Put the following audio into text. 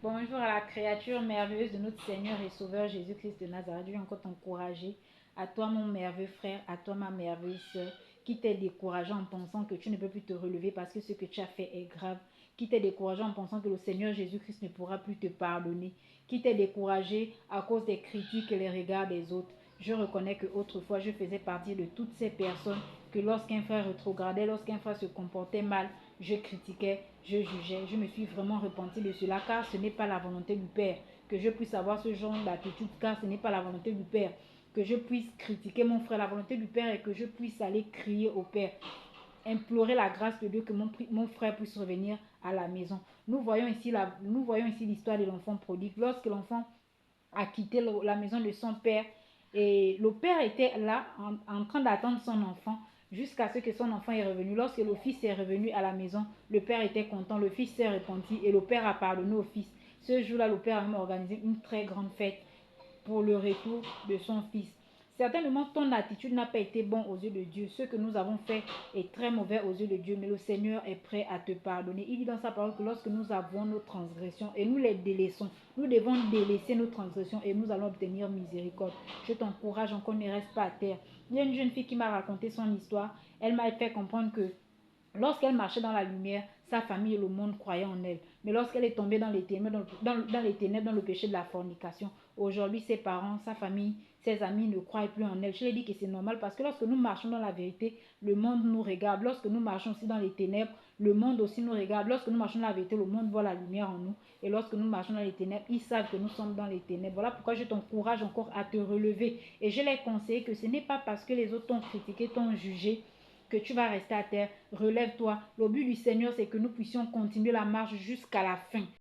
Bonjour à la créature merveilleuse de notre Seigneur et Sauveur Jésus-Christ de Nazareth. Je vais encore t'encourager. À toi, mon merveilleux frère, à toi, ma merveilleuse sœur, qui t'est découragé en pensant que tu ne peux plus te relever parce que ce que tu as fait est grave, qui t'est découragé en pensant que le Seigneur Jésus-Christ ne pourra plus te pardonner, qui t'est découragé à cause des critiques et les regards des autres. Je reconnais que autrefois je faisais partie de toutes ces personnes que lorsqu'un frère rétrogradait, lorsqu'un frère se comportait mal, je critiquais, je jugeais. Je me suis vraiment repentie de cela car ce n'est pas la volonté du Père que je puisse avoir ce genre d'attitude, car ce n'est pas la volonté du Père que je puisse critiquer mon frère. La volonté du Père est que je puisse aller crier au Père, implorer la grâce de Dieu que mon frère puisse revenir à la maison. Nous voyons ici l'histoire de l'enfant prodigue. Lorsque l'enfant a quitté la maison de son père, et le père était là en train d'attendre son enfant jusqu'à ce que son enfant est revenu. Lorsque le fils est revenu à la maison, le père était content, le fils s'est repenti et le père a pardonné au fils. Ce jour-là, le père a même organisé une très grande fête pour le retour de son fils. Certainement, ton attitude n'a pas été bonne aux yeux de Dieu. Ce que nous avons fait est très mauvais aux yeux de Dieu, mais le Seigneur est prêt à te pardonner. Il dit dans sa parole que lorsque nous avons nos transgressions et nous les délaissons, nous devons délaisser nos transgressions et nous allons obtenir miséricorde. Je t'encourage encore, ne reste pas à terre. Il y a une jeune fille qui m'a raconté son histoire. Elle m'a fait comprendre que lorsqu'elle marchait dans la lumière, sa famille et le monde croyaient en elle. Mais lorsqu'elle est tombée dans les ténèbres, dans le péché de la fornication, aujourd'hui, ses parents, sa famille, ses amis ne croient plus en elle. Je lui ai dit que c'est normal parce que lorsque nous marchons dans la vérité, le monde nous regarde. Lorsque nous marchons aussi dans les ténèbres, le monde aussi nous regarde. Lorsque nous marchons dans la vérité, le monde voit la lumière en nous. Et lorsque nous marchons dans les ténèbres, ils savent que nous sommes dans les ténèbres. Voilà pourquoi je t'encourage encore à te relever. Et je les conseille que ce n'est pas parce que les autres t'ont critiqué, t'ont jugé, que tu vas rester à terre. Relève-toi. Le but du Seigneur, c'est que nous puissions continuer la marche jusqu'à la fin.